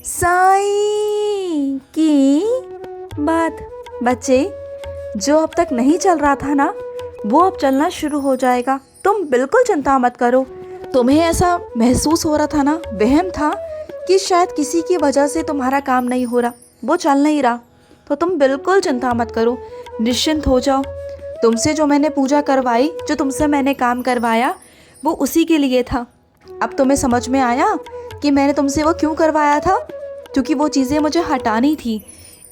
साईं की बात। बच्चे, जो अब तक नहीं चल रहा था ना, वो अब चलना शुरू हो जाएगा। तुम बिल्कुल चिंता मत करो। तुम्हें ऐसा महसूस हो रहा था ना, वहम था कि शायद किसी की वजह से तुम्हारा काम नहीं हो रहा, वो चल नहीं रहा, तो तुम बिल्कुल चिंता मत करो, निश्चिंत हो जाओ। तुमसे जो मैंने पूजा करवाई, जो तुमसे मैंने काम करवाया, वो उसी के लिए था। अब तुम्हें समझ में आया कि मैंने तुमसे वो क्यों करवाया था? क्योंकि वो चीज़ें मुझे हटानी थी,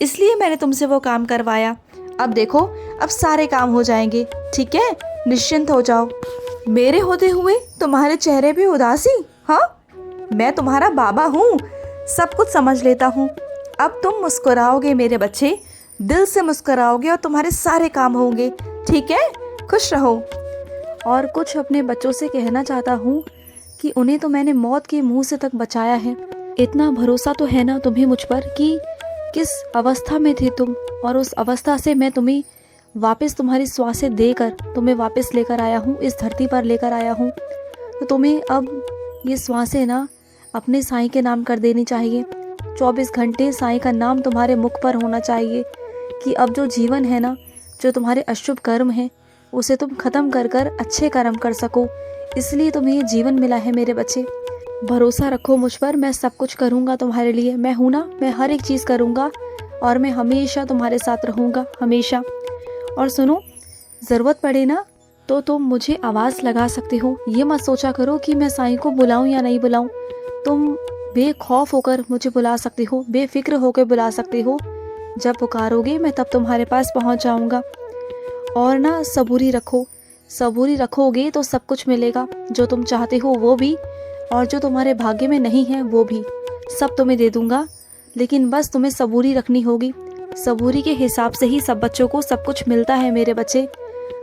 इसलिए मैंने तुमसे वो काम करवाया। अब देखो, अब सारे काम हो जाएंगे, ठीक है? निश्चिंत हो जाओ। मेरे होते हुए तुम्हारे चेहरे पे उदासी? हाँ, मैं तुम्हारा बाबा हूँ, सब कुछ समझ लेता हूँ। अब तुम मुस्कुराओगे मेरे बच्चे, दिल से मुस्कुराओगे और तुम्हारे सारे काम होंगे, ठीक है? खुश रहो। और कुछ अपने बच्चों से कहना चाहता हूँ कि उन्हें तो मैंने मौत के मुंह से तक बचाया है। इतना भरोसा तो है ना तुम्हें मुझ पर कि किस अवस्था में थे तुम, और उस अवस्था से मैं तुम्हें वापस तुम्हारी श्वासें देकर तुम्हें वापस लेकर आया हूँ, इस धरती पर लेकर आया हूँ। तो तुम्हें अब ये श्वासें ना अपने साईं के नाम कर देनी चाहिए। 24 घंटे साईं का नाम तुम्हारे मुख पर होना चाहिए कि अब जो जीवन है ना, जो तुम्हारे अशुभ कर्म हैं, उसे तुम ख़त्म कर कर अच्छे कर्म कर सको। इसलिए तुम्हें ये जीवन मिला है मेरे बच्चे। भरोसा रखो मुझ पर, मैं सब कुछ करूँगा तुम्हारे लिए। मैं हूँ ना, मैं हर एक चीज़ करूँगा और मैं हमेशा तुम्हारे साथ रहूँगा, हमेशा। और सुनो, ज़रूरत पड़े ना तो तुम मुझे आवाज़ लगा सकते हो। ये मत सोचा करो कि मैं साईं को बुलाऊं या नहीं बुलाऊं। तुम बेखौफ होकर मुझे बुला सकते हो, बेफिक्र होकर बुला सकते हो। जब पुकारोगे मैं तब तुम्हारे पास पहुंच जाऊंगा। और ना सबूरी रखो, सबूरी रखोगे तो सब कुछ मिलेगा। जो तुम चाहते हो वो भी, और जो तुम्हारे भाग्य में नहीं है वो भी, सब तुम्हें दे दूंगा। लेकिन बस तुम्हें सबूरी रखनी होगी। सबूरी के हिसाब से ही सब बच्चों को सब कुछ मिलता है मेरे बच्चे।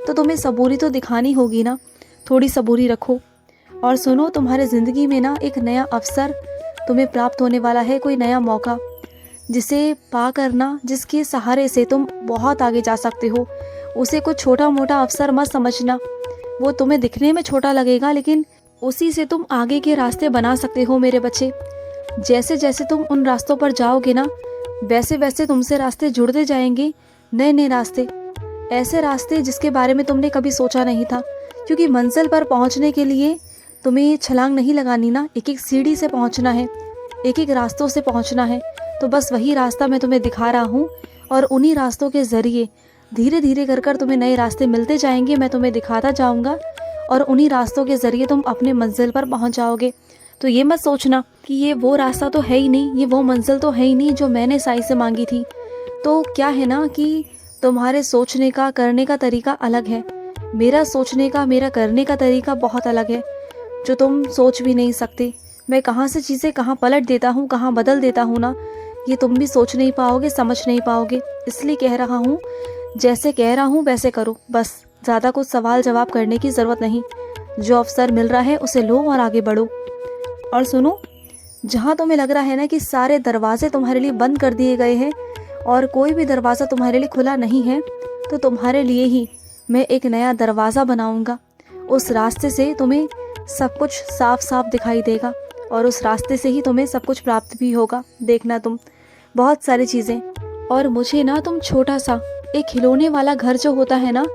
तो तुम्हें सबूरी तो दिखानी होगी ना, थोड़ी सबूरी रखो। और सुनो, तुम्हारे ज़िंदगी में ना एक नया अवसर तुम्हें प्राप्त होने वाला है, कोई नया मौका, जिसे पा करना, जिसके सहारे से तुम बहुत आगे जा सकते हो। उसे कुछ छोटा मोटा अवसर मत समझना। वो तुम्हें दिखने में छोटा लगेगा, लेकिन उसी से तुम आगे के रास्ते बना सकते हो मेरे बच्चे। जैसे जैसे तुम उन रास्तों पर जाओगे ना, वैसे वैसे तुमसे रास्ते जुड़ते जाएंगे, नए नए रास्ते, ऐसे रास्ते जिसके बारे में तुमने कभी सोचा नहीं था। क्योंकि मंजिल पर पहुंचने के लिए तुम्हें छलांग नहीं लगानी ना, एक एक सीढ़ी से पहुंचना है, एक एक रास्तों से पहुंचना है। तो बस वही रास्ता मैं तुम्हें दिखा रहा हूँ, और उन्हीं रास्तों के ज़रिए धीरे धीरे कर कर तुम्हें नए रास्ते मिलते जाएंगे। मैं तुम्हें दिखाता जाऊँगा और उन्हीं रास्तों के ज़रिए तुम अपने मंजिल पर पहुँच जाओगे। तो ये मत सोचना कि ये वो रास्ता तो है ही नहीं, ये वो मंजिल तो है ही नहीं जो मैंने साईं से मांगी थी। तो क्या है ना कि तुम्हारे सोचने का, करने का तरीका अलग है। मेरा सोचने का, मेरा करने का तरीका बहुत अलग है, जो तुम सोच भी नहीं सकते। मैं कहाँ से चीज़ें कहाँ पलट देता हूँ, कहाँ बदल देता हूँ ना, ये तुम भी सोच नहीं पाओगे, समझ नहीं पाओगे। इसलिए कह रहा हूँ, जैसे कह रहा हूँ वैसे करो। बस ज़्यादा कुछ सवाल जवाब करने की ज़रूरत नहीं। जो अवसर मिल रहा है उसे लो और आगे बढ़ो। और सुनो, जहाँ तुम्हें लग रहा है ना कि सारे दरवाजे तुम्हारे लिए बंद कर दिए गए हैं और कोई भी दरवाज़ा तुम्हारे लिए खुला नहीं है, तो तुम्हारे लिए ही मैं एक नया दरवाज़ा बनाऊंगा। उस रास्ते से तुम्हें सब कुछ साफ साफ दिखाई देगा, और उस रास्ते से ही तुम्हें सब कुछ प्राप्त भी होगा। देखना तुम, बहुत सारी चीज़ें। और मुझे ना तुम छोटा सा एक खिलौने वाला घर जो होता है ना,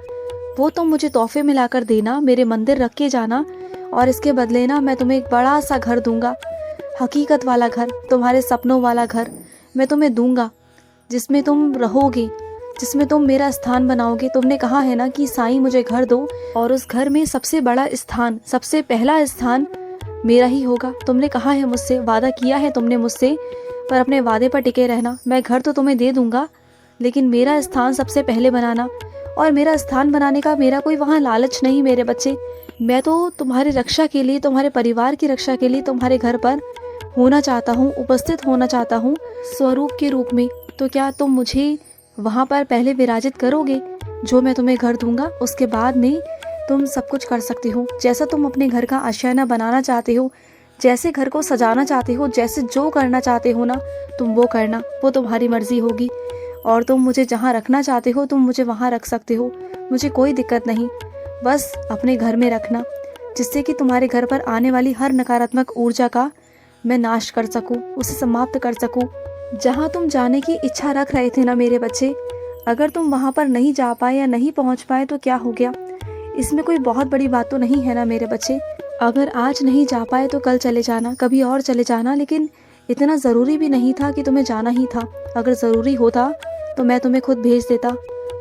वो तुम मुझे तोहफे में लाकर देना, मेरे मंदिर रख के जाना, और इसके बदले ना मैं तुम्हें एक बड़ा सा घर दूंगा, हकीकत वाला घर, तुम्हारे सपनों वाला घर मैं तुम्हें दूंगा, जिसमें तुम रहोगे, जिसमें तुम मेरा स्थान बनाओगे। तुमने कहा है ना कि साईं मुझे घर दो, और उस घर में सबसे बड़ा स्थान, सबसे पहला स्थान मेरा ही होगा। तुमने कहा है मुझसे, वादा किया है तुमने मुझसे, पर अपने वादे पर टिके रहना। मैं घर तो तुम्हें दे दूंगा, लेकिन मेरा स्थान सबसे पहले बनाना। और मेरा स्थान बनाने का मेरा कोई वहाँ लालच नहीं मेरे बच्चे। मैं तो तुम्हारी रक्षा के लिए, तुम्हारे परिवार की रक्षा के लिए तुम्हारे घर पर होना चाहता हूँ, उपस्थित होना चाहता हूँ स्वरूप के रूप में। तो क्या तुम मुझे वहाँ पर पहले विराजित करोगे? जो मैं तुम्हें घर दूंगा उसके बाद में तुम सब कुछ कर सकते हो। जैसा तुम अपने घर का आशियाना बनाना चाहते हो, जैसे घर को सजाना चाहते हो, जैसे जो करना चाहते हो ना, तुम वो करना, वो तुम्हारी मर्जी होगी। और तुम मुझे जहाँ रखना चाहते हो तुम मुझे वहाँ रख सकते हो, मुझे कोई दिक्कत नहीं। बस अपने घर में रखना, जिससे कि तुम्हारे घर पर आने वाली हर नकारात्मक ऊर्जा का मैं नाश कर सकूं, उसे समाप्त कर सकूं। जहां तुम जाने की इच्छा रख रहे थे ना मेरे बच्चे, अगर तुम वहां पर नहीं जा पाए या नहीं पहुंच पाए तो क्या हो गया? इसमें कोई बहुत बड़ी बात तो नहीं है ना मेरे बच्चे। अगर आज नहीं जा पाए तो कल चले जाना, कभी और चले जाना, लेकिन इतना ज़रूरी भी नहीं था कि तुम्हें जाना ही था। अगर ज़रूरी होता तो मैं तुम्हें खुद भेज देता,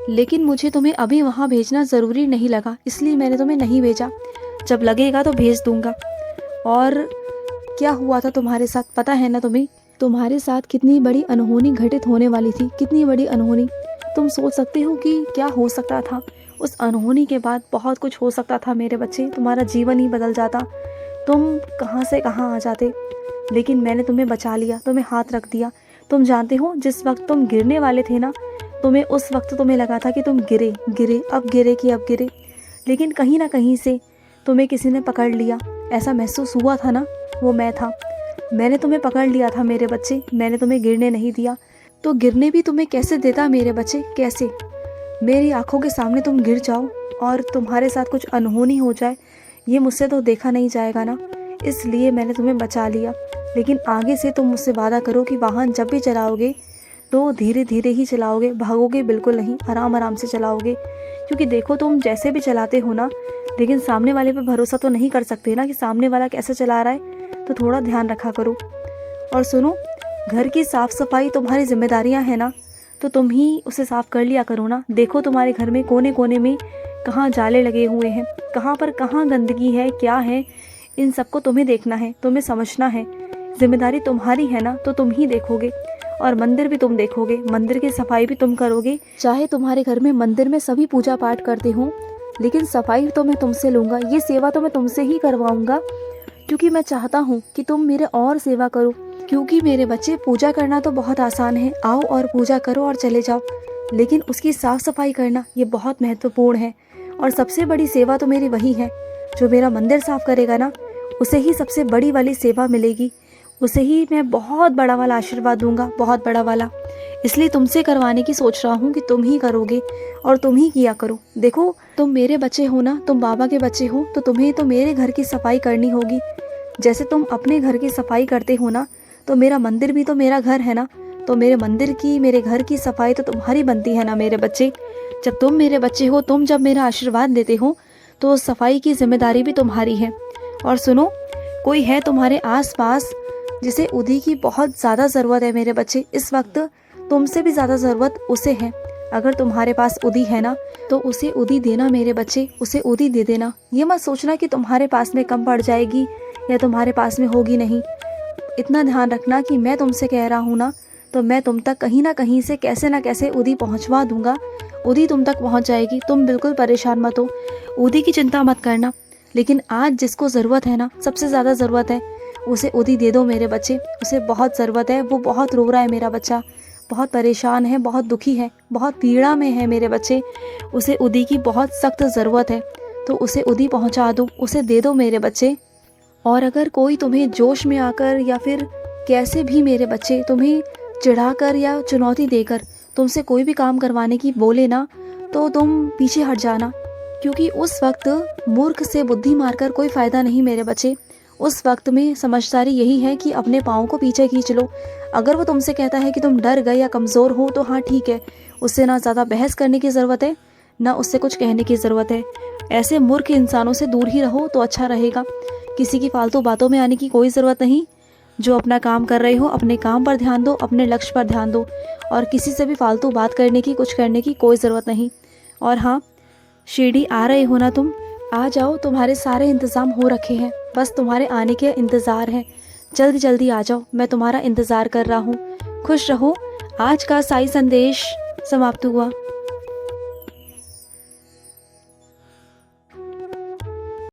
लेकिन मुझे तुम्हें अभी वहाँ भेजना ज़रूरी नहीं लगा, इसलिए मैंने तुम्हें नहीं भेजा। जब लगेगा तो भेज दूंगा। और क्या हुआ था तुम्हारे साथ पता है ना तुम्हें? तुम्हारे साथ कितनी बड़ी अनहोनी घटित होने वाली थी, कितनी बड़ी अनहोनी। तुम सोच सकते हो कि क्या हो सकता था। उस अनहोनी के बाद बहुत कुछ हो सकता था मेरे बच्चे, तुम्हारा जीवन ही बदल जाता, तुम कहाँ से कहाँ आ जाते। लेकिन मैंने तुम्हें बचा लिया, तुम्हें हाथ रख दिया। तुम जानते हो जिस वक्त तुम गिरने वाले थे ना, तुम्हें उस वक्त तुम्हें लगा था कि तुम गिरे गिरे अब गिरे कि अब गिरे, लेकिन कहीं ना कहीं से तुम्हें किसी ने पकड़ लिया। ऐसा महसूस हुआ था ना, वो मैं था। मैंने तुम्हें पकड़ लिया था मेरे बच्चे, मैंने तुम्हें गिरने नहीं दिया। तो गिरने भी तुम्हें कैसे देता मेरे बच्चे, कैसे? मेरी आंखों के सामने तुम गिर जाओ और तुम्हारे साथ कुछ अनहोनी हो जाए, ये मुझसे तो देखा नहीं जाएगा ना, इसलिए मैंने तुम्हें बचा लिया। लेकिन आगे से तुम मुझसे वादा करो कि वाहन जब भी चलाओगे तो धीरे धीरे ही चलाओगे, भागोगे बिल्कुल नहीं, आराम आराम से चलाओगे। क्योंकि देखो तुम जैसे भी चलाते हो ना, लेकिन सामने वाले पे भरोसा तो नहीं कर सकते ना कि सामने वाला कैसे चला रहा है, तो थोड़ा ध्यान रखा करो। और सुनो, घर की साफ़ सफाई तुम्हारी जिम्मेदारियां हैं ना, तो तुम ही उसे साफ़ कर लिया करो ना। देखो तुम्हारे घर में कोने कोने में कहाँ जाले लगे हुए हैं, कहाँ पर कहाँ गंदगी है, क्या है, इन सबको तुम्हें देखना है, तुम्हें समझना है। जिम्मेदारी तुम्हारी है ना, तो तुम ही देखोगे। और मंदिर भी तुम देखोगे, मंदिर की सफाई भी तुम करोगे। चाहे तुम्हारे घर में मंदिर में सभी पूजा पाठ करते हो, लेकिन सफाई तो मैं तुमसे लूँगा, ये सेवा तो मैं तुमसे ही करवाऊँगा, क्योंकि मैं चाहता हूँ कि तुम मेरे और सेवा करो। क्योंकि मेरे बच्चे, पूजा करना तो बहुत आसान है, आओ और पूजा करो और चले जाओ, लेकिन उसकी साफ़ सफाई करना ये बहुत महत्वपूर्ण है। और सबसे बड़ी सेवा तो मेरी वही है, जो मेरा मंदिर साफ़ करेगा ना, उसे ही सबसे बड़ी वाली सेवा मिलेगी, उसे ही मैं बहुत बड़ा वाला आशीर्वाद दूंगा, बहुत बड़ा वाला। इसलिए तुमसे करवाने की सोच रहा हूँ कि तुम ही करोगे और तुम ही किया करो। देखो तुम मेरे बच्चे हो ना, तुम बाबा के बच्चे हो, तो तुम्हें तो मेरे घर की सफाई करनी होगी। जैसे तुम अपने घर की सफाई करते हो ना, तो मेरा मंदिर भी तो मेरा घर है ना, तो मेरे मंदिर की, मेरे घर की सफाई तो तुम्हारी बनती है ना मेरे बच्चे। जब तुम मेरे बच्चे हो, तुम जब मेरा आशीर्वाद देते हो, तो सफाई की जिम्मेदारी भी तुम्हारी है। और सुनो, कोई है तुम्हारे आसपास जिसे उदी की बहुत ज़्यादा ज़रूरत है मेरे बच्चे, इस वक्त तुमसे भी ज़्यादा ज़रूरत उसे है। अगर तुम्हारे पास उदी है ना, तो उसे उदी देना मेरे बच्चे, उसे उदी दे देना। ये मत सोचना कि तुम्हारे पास में कम पड़ जाएगी या तुम्हारे पास में होगी नहीं। इतना ध्यान रखना कि मैं तुमसे कह रहा हूँ ना, तो मैं तुम तक कहीं ना कहीं से कैसे ना कैसे उदी पहुँचवा दूंगा। उदी तुम तक पहुँच जाएगी, तुम बिल्कुल परेशान मत हो, उदी की चिंता मत करना। लेकिन आज जिसको ज़रूरत है ना, सबसे ज़्यादा ज़रूरत है, उसे उदी दे दो मेरे बच्चे, उसे बहुत ज़रूरत है। वो बहुत रो रहा है मेरा बच्चा, बहुत परेशान है, बहुत दुखी है, बहुत पीड़ा में है मेरे बच्चे, उसे उदी की बहुत सख्त ज़रूरत है। तो उसे उदी पहुंचा दो, उसे दे दो मेरे बच्चे। और अगर कोई तुम्हें जोश में आकर या फिर कैसे भी मेरे बच्चे तुम्हें चिढ़ाकर या चुनौती देकर तुमसे कोई भी काम करवाने की बोले ना, तो तुम पीछे हट जाना, क्योंकि उस वक्त मूर्ख से बुद्धि मारकर कोई फ़ायदा नहीं मेरे बच्चे। उस वक्त में समझदारी यही है कि अपने पाँव को पीछे खींच लो। अगर वो तुमसे कहता है कि तुम डर गए या कमज़ोर हो, तो हाँ ठीक है, उससे ना ज़्यादा बहस करने की ज़रूरत है, ना उससे कुछ कहने की ज़रूरत है। ऐसे मूर्ख इंसानों से दूर ही रहो तो अच्छा रहेगा। किसी की फालतू बातों में आने की कोई ज़रूरत नहीं। जो अपना काम कर रहे हो, अपने काम पर ध्यान दो, अपने लक्ष्य पर ध्यान दो, और किसी से भी फालतू बात करने की, कुछ करने की कोई ज़रूरत नहीं। और हाँ, शिरडी आ रहे हो ना तुम, आ जाओ, तुम्हारे सारे इंतज़ाम हो रखे हैं, बस तुम्हारे आने के इंतज़ार है। जल्दी जल्दी आ जाओ, मैं तुम्हारा इंतज़ार कर रहा हूँ। खुश रहो। आज का साई संदेश समाप्त हुआ।